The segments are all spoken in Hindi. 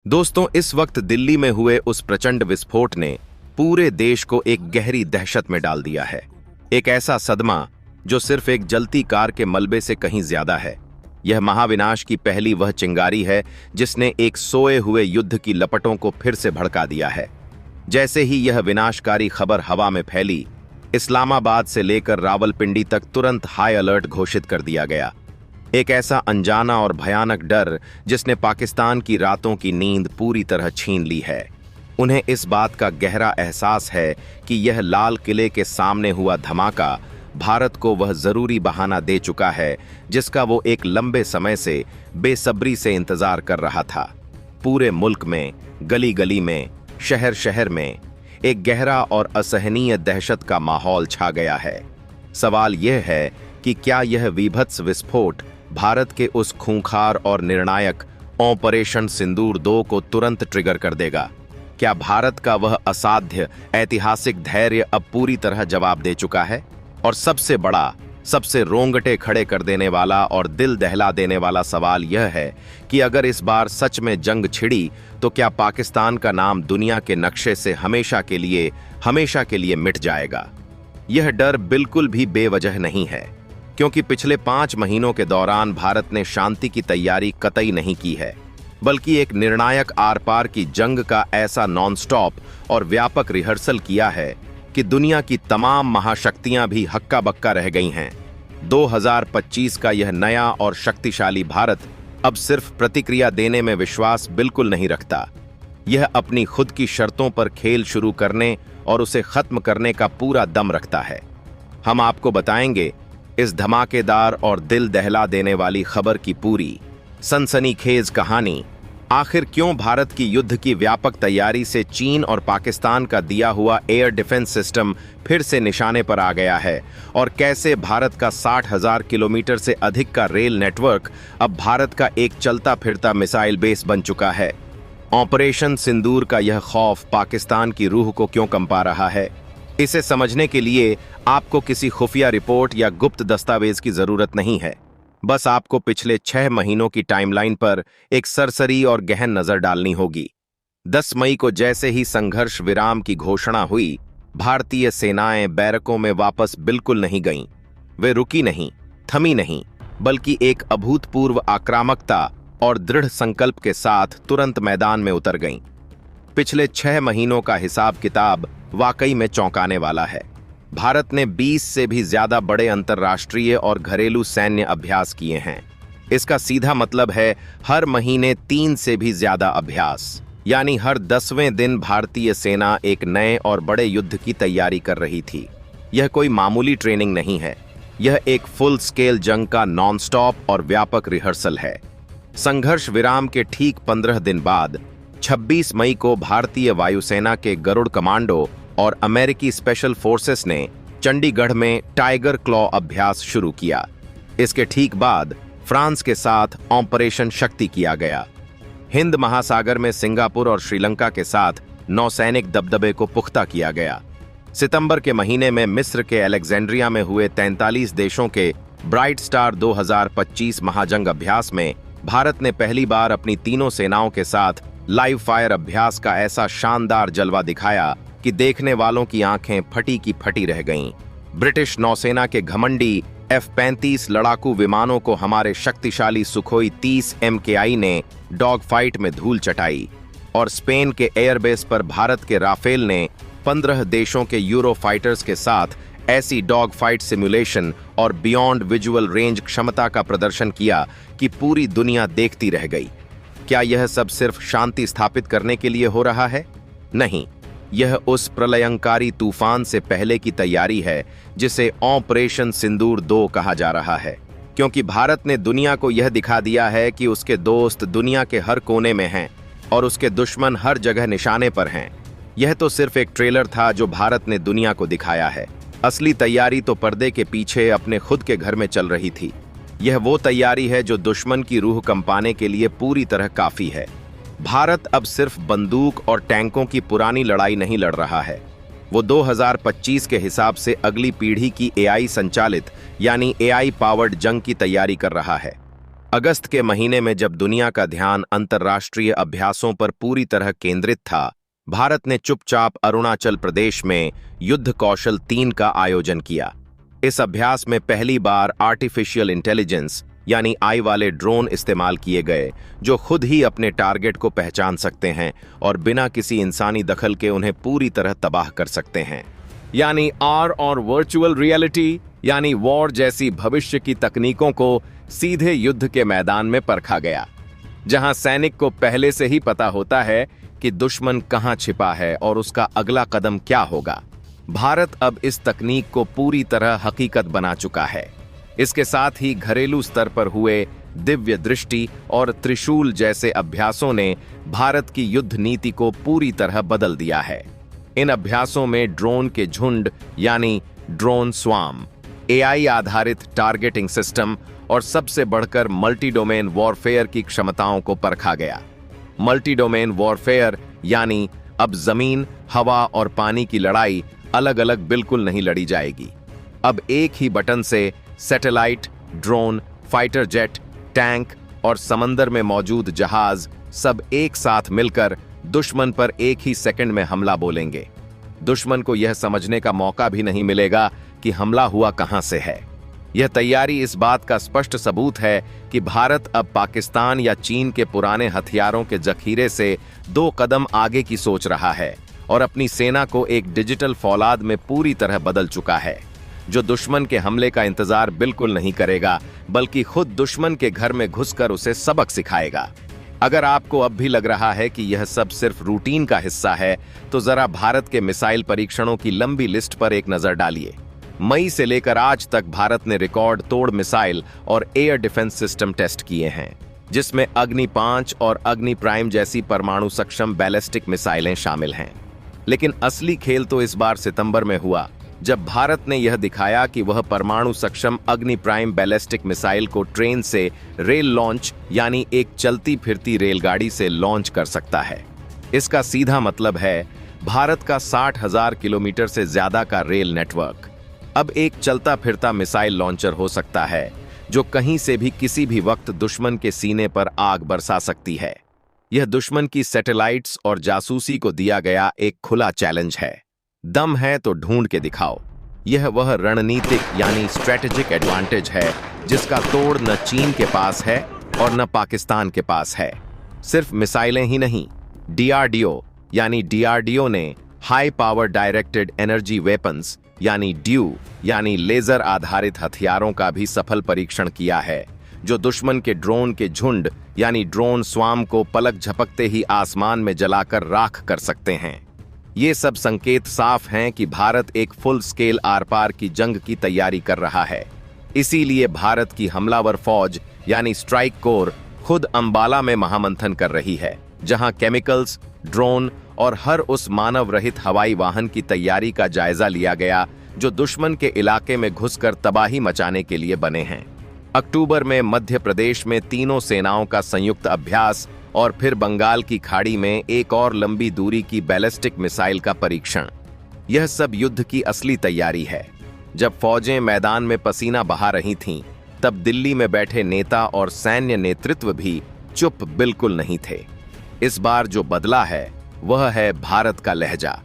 दोस्तों, इस वक्त दिल्ली में हुए उस प्रचंड विस्फोट ने पूरे देश को एक गहरी दहशत में डाल दिया है। एक ऐसा सदमा जो सिर्फ एक जलती कार के मलबे से कहीं ज्यादा है। यह महाविनाश की पहली वह चिंगारी है जिसने एक सोए हुए युद्ध की लपटों को फिर से भड़का दिया है। जैसे ही यह विनाशकारी खबर हवा में फैली, इस्लामाबाद से लेकर रावलपिंडी तक तुरंत हाई अलर्ट घोषित कर दिया गया। एक ऐसा अनजाना और भयानक डर जिसने पाकिस्तान की रातों की नींद पूरी तरह छीन ली है। उन्हें इस बात का गहरा एहसास है कि यह लाल किले के सामने हुआ धमाका भारत को वह जरूरी बहाना दे चुका है जिसका वो एक लंबे समय से बेसब्री से इंतजार कर रहा था। पूरे मुल्क में, गली गली में, शहर शहर में एक गहरा और असहनीय दहशत का माहौल छा गया है। सवाल यह है कि क्या यह विभत्स विस्फोट भारत के उस खूंखार और निर्णायक ऑपरेशन सिंदूर 2 को तुरंत ट्रिगर कर देगा? क्या भारत का वह असाध्य ऐतिहासिक धैर्य अब पूरी तरह जवाब दे चुका है? और सबसे बड़ा, सबसे रोंगटे खड़े कर देने वाला और दिल दहला देने वाला सवाल यह है कि अगर इस बार सच में जंग छिड़ी तो क्या पाकिस्तान का नाम दुनिया के नक्शे से हमेशा के लिए मिट जाएगा? यह डर बिल्कुल भी बेवजह नहीं है, क्योंकि पिछले 5 महीनों के दौरान भारत ने शांति की तैयारी कतई नहीं की है, बल्कि एक निर्णायक आर पार की जंग का ऐसा नॉनस्टॉप और व्यापक रिहर्सल किया है कि दुनिया की तमाम महाशक्तियां भी हक्का बक्का रह गई हैं। 2025 का यह नया और शक्तिशाली भारत अब सिर्फ प्रतिक्रिया देने में विश्वास बिल्कुल नहीं रखता। यह अपनी खुद की शर्तों पर खेल शुरू करने और उसे खत्म करने का पूरा दम रखता है। हम आपको बताएंगे इस धमाकेदार और दिल दहला देने वाली खबर की पूरी सनसनीखेज कहानी। आखिर क्यों भारत की युद्ध की व्यापक तैयारी से चीन और पाकिस्तान का दिया हुआ एयर डिफेंस सिस्टम फिर से निशाने पर आ गया है, और कैसे भारत का 60,000 किलोमीटर से अधिक का रेल नेटवर्क अब भारत का एक चलता फिरता मिसाइल बेस बन चुका है। ऑपरेशन सिंदूर का यह खौफ पाकिस्तान की रूह को क्यों कंपा रहा है? इसे समझने के लिए आपको किसी खुफिया रिपोर्ट या गुप्त दस्तावेज की जरूरत नहीं है। बस आपको पिछले 6 महीनों की टाइमलाइन पर एक सरसरी और गहन नजर डालनी होगी। 10 मई को जैसे ही संघर्ष विराम की घोषणा हुई, भारतीय सेनाएं बैरकों में वापस बिल्कुल नहीं गईं। वे रुकी नहीं, थमी नहीं, बल्कि एक अभूतपूर्व आक्रामकता और दृढ़ संकल्प के साथ तुरंत मैदान में उतर गईं। पिछले 6 महीनों का हिसाब किताब वाकई में चौंकाने वाला है। भारत ने 20 से भी ज्यादा बड़े अंतर्राष्ट्रीय और घरेलू सैन्य अभ्यास किए हैं। इसका सीधा मतलब है हर महीने 3 से भी ज्यादा अभ्यास, यानी हर 10वें दिन भारतीय सेना एक नए और बड़े युद्ध की तैयारी कर रही थी। यह कोई मामूली ट्रेनिंग नहीं है, यह एक फुल स्केल जंग का नॉनस्टॉप और व्यापक रिहर्सल है। संघर्ष विराम के ठीक 15 दिन बाद 26 मई को भारतीय वायुसेना के गरुड़ कमांडो और अमेरिकी स्पेशल फोर्सेस ने चंडीगढ़ में टाइगर क्लॉ अभ्यास शुरू किया। इसके ठीक बाद फ्रांस के साथ ऑपरेशन शक्ति किया गया। हिंद महासागर में सिंगापुर और श्रीलंका के साथ नौसैनिक दबदबे को पुख्ता किया गया। सितंबर के महीने में मिस्र के अलेक्जेंड्रिया में हुए 43 देशों के ब्राइट स्टार 2025 महाजंग अभ्यास में भारत ने पहली बार अपनी तीनों सेनाओं के साथ लाइव फायर अभ्यास का ऐसा शानदार जलवा दिखाया कि देखने वालों की आंखें फटी की फटी रह गईं। ब्रिटिश नौसेना के घमंडी F-35 लड़ाकू विमानों को हमारे शक्तिशाली सुखोई 30 MKI ने डॉग फाइट में धूल चटाई, और स्पेन के एयरबेस पर भारत के राफेल ने 15 देशों के यूरो फाइटर्स के साथ ऐसी डॉग फाइट सिमुलेशन और बियॉन्ड विजुअल रेंज क्षमता का प्रदर्शन किया कि पूरी दुनिया देखती रह गई। क्या यह सब सिर्फ शांति स्थापित करने के लिए हो रहा है? नहीं, यह उस प्रलयंकारी तूफान से पहले की तैयारी है जिसे ऑपरेशन सिंदूर 2 कहा जा रहा है, क्योंकि भारत ने दुनिया को यह दिखा दिया है कि उसके दोस्त दुनिया के हर कोने में हैं और उसके दुश्मन हर जगह निशाने पर हैं। यह तो सिर्फ एक ट्रेलर था जो भारत ने दुनिया को दिखाया है। असली तैयारी तो पर्दे के पीछे अपने खुद के घर में चल रही थी। यह वो तैयारी है जो दुश्मन की रूह कंपाने के लिए पूरी तरह काफी है। भारत अब सिर्फ बंदूक और टैंकों की पुरानी लड़ाई नहीं लड़ रहा है, वो 2025 के हिसाब से अगली पीढ़ी की AI संचालित यानी AI पावर्ड जंग की तैयारी कर रहा है। अगस्त के महीने में जब दुनिया का ध्यान अंतर्राष्ट्रीय अभ्यासों पर पूरी तरह केंद्रित था, भारत ने चुपचाप अरुणाचल प्रदेश में युद्ध कौशल 3 का आयोजन किया। इस अभ्यास में पहली बार आर्टिफिशियल इंटेलिजेंस यानी आई वाले ड्रोन इस्तेमाल किए गए, जो खुद ही अपने टारगेट को पहचान सकते हैं और बिना किसी इंसानी दखल के उन्हें पूरी तरह तबाह कर सकते हैं। यानी आर और वर्चुअल रियलिटी यानी वॉर जैसी भविष्य की तकनीकों को सीधे युद्ध के मैदान में परखा गया, जहां सैनिक को पहले से ही पता होता है कि दुश्मन कहां छिपा है और उसका अगला कदम क्या होगा। भारत अब इस तकनीक को पूरी तरह हकीकत बना चुका है। इसके साथ ही घरेलू स्तर पर हुए दिव्य दृष्टि और त्रिशूल जैसे अभ्यासों ने भारत की युद्ध नीति को पूरी तरह बदल दिया है। इन अभ्यासों में ड्रोन के झुंड यानी ड्रोन स्वार्म, एआई आधारित टारगेटिंग सिस्टम और सबसे बढ़कर मल्टी डोमेन वॉरफेयर की क्षमताओं को परखा गया। मल्टी डोमेन वॉरफेयर यानी अब जमीन, हवा और पानी की लड़ाई अलग अलग बिल्कुल नहीं लड़ी जाएगी। अब एक ही बटन से satellite, drone, fighter jet, tank और समंदर में मौजूद जहाज सब एक साथ मिलकर दुश्मन पर एक ही सेकंड में हमला बोलेंगे। दुश्मन को यह समझने का मौका भी नहीं मिलेगा कि हमला हुआ कहां से है। यह तैयारी इस बात का स्पष्ट सबूत है कि भारत अब पाकिस्तान या चीन के पुराने हथियारों के जखीरे से 2 कदम आगे की सोच रहा है और अपनी सेना को एक डिजिटल फौलाद में पूरी तरह बदल चुका है, जो दुश्मन के हमले का इंतजार बिल्कुल नहीं करेगा, बल्कि खुद दुश्मन के घर में घुसकर उसे सबक सिखाएगा। अगर आपको अब भी लग रहा है कि यह सब सिर्फ रूटीन का हिस्सा है, तो जरा भारत के मिसाइल परीक्षणों की लंबी लिस्ट पर एक नजर डालिए। मई से लेकर आज तक भारत ने रिकॉर्ड तोड़ मिसाइल और एयर डिफेंस सिस्टम टेस्ट किए हैं, जिसमें अग्नि 5 और अग्नि प्राइम जैसी परमाणु सक्षम बैलिस्टिक मिसाइलें शामिल हैं। लेकिन असली खेल तो इस बार सितंबर में हुआ, जब भारत ने यह दिखाया कि वह परमाणु सक्षम अग्नि प्राइम बैलिस्टिक मिसाइल को ट्रेन से रेल लॉन्च यानी एक चलती फिरती रेलगाड़ी से लॉन्च कर सकता है। इसका सीधा मतलब है भारत का 60,000 किलोमीटर से ज्यादा का रेल नेटवर्क अब एक चलता फिरता मिसाइल लॉन्चर हो सकता है, जो कहीं से भी किसी भी वक्त दुश्मन के सीने पर आग बरसा सकती है। यह दुश्मन की सैटेलाइट्स और जासूसी को दिया गया एक खुला चैलेंज है। दम है तो ढूंढ के दिखाओ। यह वह रणनीतिक यानी स्ट्रेटेजिक एडवांटेज है जिसका तोड़ न चीन के पास है और न पाकिस्तान के पास है। सिर्फ मिसाइलें ही नहीं, डीआरडीओ ने high power directed energy weapons यानी ड्यू यानी लेजर आधारित हथियारों का भी सफल परीक्षण किया है, जो दुश्मन के ड्रोन के झुंड यानी ड्रोन स्वार्म को पलक झपकते ही आसमान में जलाकर राख कर सकते हैं। ये सब संकेत साफ हैं कि भारत एक फुल स्केल आर पार की जंग की तैयारी कर रहा है। इसीलिए भारत की हमलावर फौज यानी स्ट्राइक कोर खुद अंबाला में महामंथन कर रही है, जहां केमिकल्स, ड्रोन और हर उस मानव रहित हवाई वाहन की तैयारी का जायजा लिया गया जो दुश्मन के इलाके में घुसकर तबाही मचाने के लिए बने हैं। अक्टूबर में मध्य प्रदेश में तीनों सेनाओं का संयुक्त अभ्यास और फिर बंगाल की खाड़ी में एक और लंबी दूरी की बैलिस्टिक मिसाइल का परीक्षण। यह सब युद्ध की असली तैयारी है। जब फौजें मैदान में पसीना बहा रही थीं, तब दिल्ली में बैठे नेता और सैन्य नेतृत्व भी चुप बिल्कुल नहीं थे। इस बार जो बदला है वह है भारत का लहजा,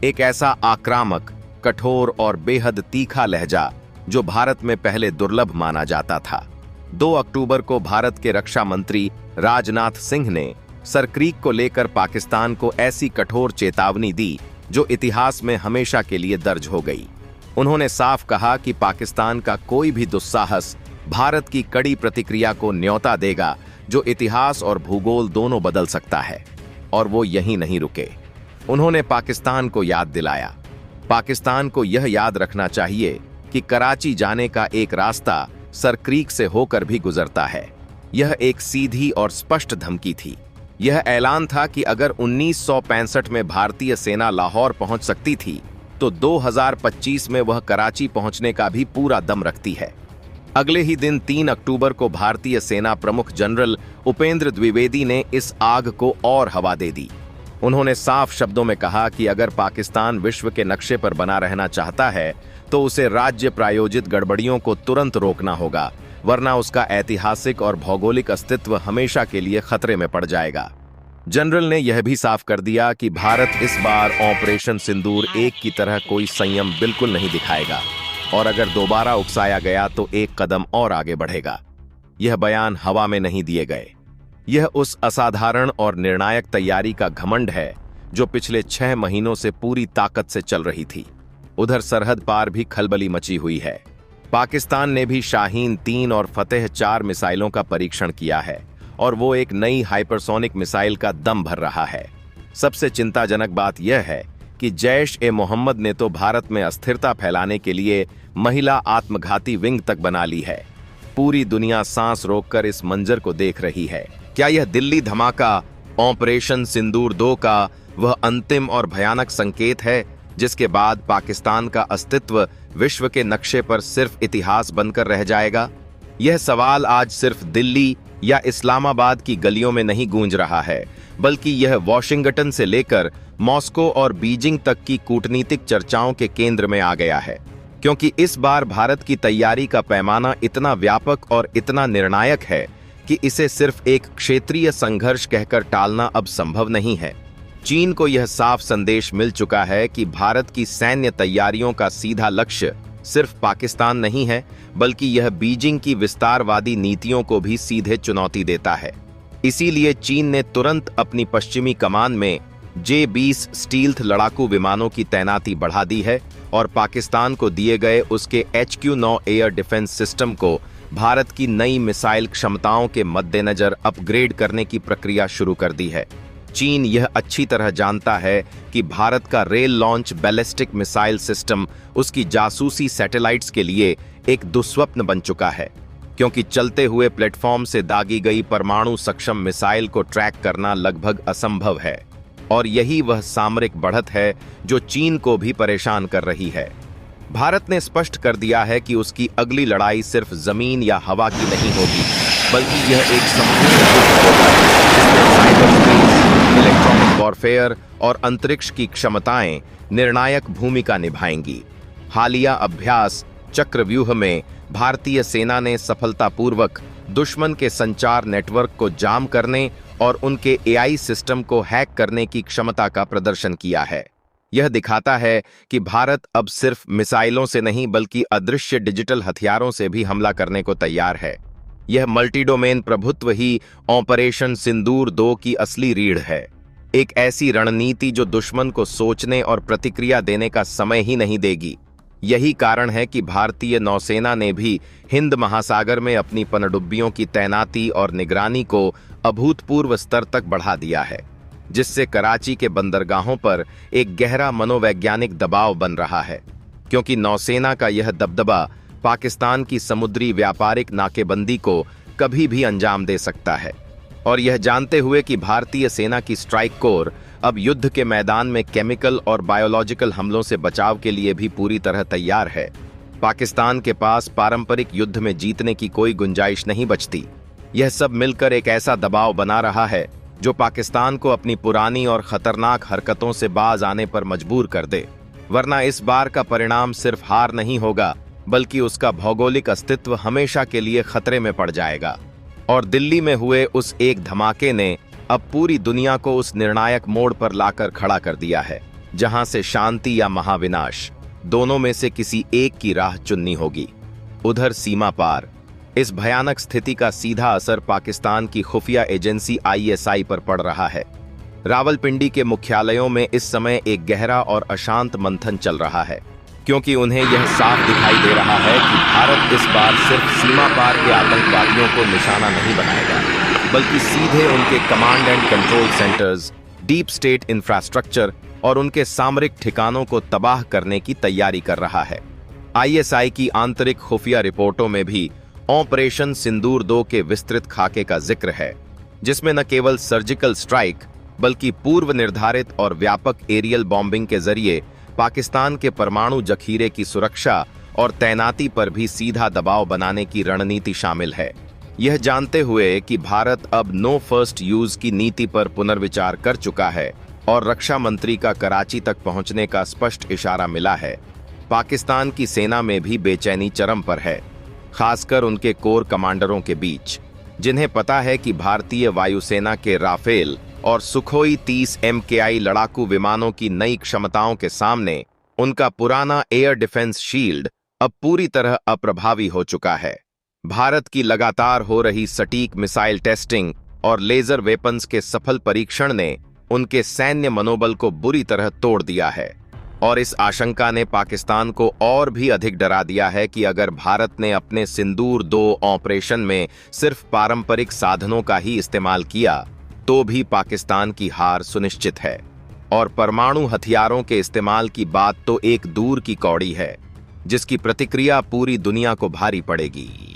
एक ऐसा आक्रामक, कठोर और बेहद तीखा लहजा जो भारत में पहले दुर्लभ माना जाता था। 2 अक्टूबर को भारत के रक्षा मंत्री राजनाथ सिंह ने सरक्रीक को लेकर पाकिस्तान को ऐसी कठोर चेतावनी दी जो इतिहास में हमेशा के लिए दर्ज हो गई। उन्होंने साफ कहा कि पाकिस्तान का कोई भी दुस्साहस भारत की कड़ी प्रतिक्रिया को न्योता देगा, जो इतिहास और भूगोल दोनों बदल सकता है। और वो यहीं नहीं रुके। उन्होंने पाकिस्तान को याद दिलाया, पाकिस्तान को यह याद रखना चाहिए कि कराची जाने का एक रास्ता सरक्रीक से होकर भी गुजरता है। यह एक सीधी और स्पष्ट धमकी थी। यह ऐलान था कि अगर 1965 में भारतीय सेना लाहौर पहुंच सकती थी, तो 2025 में वह कराची पहुंचने का भी पूरा दम रखती है। अगले ही दिन 3 अक्टूबर को भारतीय सेना प्रमुख जनरल उपेंद्र द्विवेदी ने इस आग को और हवा दे दी। उन्होंने साफ शब्दों में कहा कि अगर पाकिस्तान विश्व के नक्शे पर बना रहना चाहता है, तो उसे राज्य प्रायोजित गड़बड़ियों को तुरंत रोकना होगा, वरना उसका ऐतिहासिक और भौगोलिक अस्तित्व हमेशा के लिए खतरे में पड़ जाएगा। जनरल ने यह भी साफ कर दिया कि भारत इस बार ऑपरेशन सिंदूर 1 की तरह कोई संयम बिल्कुल नहीं दिखाएगा और अगर दोबारा उकसाया गया तो एक कदम और आगे बढ़ेगा। यह बयान हवा में नहीं दिए गए। यह उस असाधारण और निर्णायक तैयारी का घमंड है जो पिछले 6 महीनों से पूरी ताकत से चल रही थी। उधर सरहद पार भी खलबली मची हुई है। पाकिस्तान ने भी शाहीन 3 और फतेह 4 मिसाइलों का परीक्षण किया है और वो एक नई हाइपरसोनिक मिसाइल का दम भर रहा है। सबसे चिंताजनक बात यह है कि जैश-ए-मोहम्मद ने तो भारत में अस्थिरता फैलाने के लिए महिला आत्मघाती विंग तक बना ली है। पूरी दुनिया सांस रोककर इस मंजर को देख रही है। क्या यह दिल्ली धमाका ऑपरेशन सिंदूर 2 का वह अंतिम और भयानक संकेत है जिसके बाद पाकिस्तान का अस्तित्व विश्व के नक्शे पर सिर्फ इतिहास बनकर रह जाएगा? यह सवाल आज सिर्फ दिल्ली या इस्लामाबाद की गलियों में नहीं गूंज रहा है, बल्कि यह वॉशिंगटन से लेकर मॉस्को और बीजिंग तक की कूटनीतिक चर्चाओं के केंद्र में आ गया है। क्योंकि इस बार भारत की तैयारी का पैमाना इतना व्यापक और इतना निर्णायक है कि इसे सिर्फ एक क्षेत्रीय संघर्ष कहकर टालना अब संभव नहीं है। चीन को यह साफ संदेश मिल चुका है कि भारत की सैन्य तैयारियों का सीधा लक्ष्य सिर्फ पाकिस्तान नहीं है, बल्कि यह बीजिंग की विस्तारवादी नीतियों को भी सीधे चुनौती देता है। इसीलिए चीन ने तुरंत अपनी पश्चिमी कमान में J-20 स्टील्थ लड़ाकू विमानों की तैनाती बढ़ा दी है और पाकिस्तान को दिए गए उसके HQ-9 एयर डिफेंस सिस्टम को भारत की नई मिसाइल क्षमताओं के मद्देनजर अपग्रेड करने की प्रक्रिया शुरू कर दी है। चीन यह अच्छी तरह जानता है कि भारत का rail launch ballistic missile system उसकी जासूसी सैटेलाइट्स के लिए एक दुस्वप्न बन चुका है, क्योंकि चलते हुए प्लेटफॉर्म से दागी गई परमाणु सक्षम मिसाइल को ट्रैक करना लगभग असंभव है। और यही वह सामरिक बढ़त है जो चीन को भी परेशान कर रही है। भारत ने स्पष्ट कर दिया है कि उसकी अगली लड़ाई सिर्फ जमीन या हवा की नहीं होगी, बल्कि यह एक संपूर्ण युद्ध होगा जिसमें साइबर स्पेस, इलेक्ट्रॉनिक वॉरफेयर और अंतरिक्ष की क्षमताएं निर्णायक भूमिका निभाएंगी। हालिया अभ्यास चक्रव्यूह में भारतीय सेना ने सफलतापूर्वक दुश्मन के संचार नेटवर्क को जाम करने और उनके AI सिस्टम को हैक करने की क्षमता का प्रदर्शन किया है। यह दिखाता है कि भारत अब सिर्फ मिसाइलों से नहीं बल्कि अदृश्य डिजिटल हथियारों से भी हमला करने को तैयार है। यह मल्टीडोमेन प्रभुत्व ही ऑपरेशन सिंदूर 2 की असली रीढ़ है। एक ऐसी रणनीति जो दुश्मन को सोचने और प्रतिक्रिया देने का समय ही नहीं देगी। यही कारण है कि भारतीय नौसेना ने भी हिंद महासागर में अपनी पनडुब्बियों की तैनाती और निगरानी को अभूतपूर्व स्तर तक बढ़ा दिया है, जिससे कराची के बंदरगाहों पर एक गहरा मनोवैज्ञानिक दबाव बन रहा है, क्योंकि नौसेना का यह दबदबा पाकिस्तान की समुद्री व्यापारिक नाकेबंदी को कभी भी अंजाम दे सकता है। और यह जानते हुए कि भारतीय सेना की स्ट्राइक कोर अब युद्ध के मैदान में केमिकल और बायोलॉजिकल हमलों से बचाव के लिए भी पूरी तरह तैयार है, पाकिस्तान के पास पारंपरिक युद्ध में जीतने की कोई गुंजाइश नहीं बचती। यह सब मिलकर एक ऐसा दबाव बना रहा है जो पाकिस्तान को अपनी पुरानी और खतरनाक हरकतों से बाज आने पर मजबूर कर दे, वरना इस बार का परिणाम सिर्फ हार नहीं होगा बल्कि उसका भौगोलिक अस्तित्व हमेशा के लिए खतरे में पड़ जाएगा। और दिल्ली में हुए उस एक धमाके ने अब पूरी दुनिया को उस निर्णायक मोड़ पर लाकर खड़ा कर दिया है जहां से शांति या महाविनाश, दोनों में से किसी एक की राह चुननी होगी। उधर सीमा पार इस भयानक स्थिति का सीधा असर पाकिस्तान की खुफिया एजेंसी ISI पर पड़ रहा है। रावलपिंडी के मुख्यालयों में इस समय एक गहरा और अशांत मंथन चल रहा है, क्योंकि उन्हें यह साफ दिखाई दे रहा है कि भारत इस बार सिर्फ सीमा पार के आतंकवादियों को निशाना नहीं बनाएगा, बल्कि सीधे उनके command and control centres, deep state infrastructure और उनके सामरिक ठिकानों को तबाह करने की तैयारी कर रहा है। ISI की आंतरिक खुफिया रिपोर्टों में भी ऑपरेशन सिंदूर 2 के विस्तृत खाके का जिक्र है, जिसमें न केवल सर्जिकल स्ट्राइक बल्कि पूर्व निर्धारित और व्यापक एरियल बॉम्बिंग के जरिए पाकिस्तान के परमाणु जखीरे की सुरक्षा और तैनाती पर भी सीधा दबाव बनाने की रणनीति शामिल है। यह जानते हुए कि भारत अब नो फर्स्ट यूज की नीति पर पुनर्विचार कर चुका है और रक्षा मंत्री का कराची तक पहुंचने का स्पष्ट इशारा मिला है, पाकिस्तान की सेना में भी बेचैनी चरम पर है। खासकर उनके कोर कमांडरों के बीच, जिन्हें पता है कि भारतीय वायुसेना के राफेल और सुखोई 30 MKI लड़ाकू विमानों की नई क्षमताओं के सामने उनका पुराना एयर डिफेंस शील्ड अब पूरी तरह अप्रभावी हो चुका है। भारत की लगातार हो रही सटीक मिसाइल टेस्टिंग और लेजर वेपन्स के सफल परीक्षण ने उनके सैन्य मनोबल को बुरी तरह तोड़ दिया है, और इस आशंका ने पाकिस्तान को और भी अधिक डरा दिया है कि अगर भारत ने अपने सिंदूर 2 ऑपरेशन में सिर्फ पारंपरिक साधनों का ही इस्तेमाल किया तो भी पाकिस्तान की हार सुनिश्चित है, और परमाणु हथियारों के इस्तेमाल की बात तो एक दूर की कौड़ी है, जिसकी प्रतिक्रिया पूरी दुनिया को भारी पड़ेगी।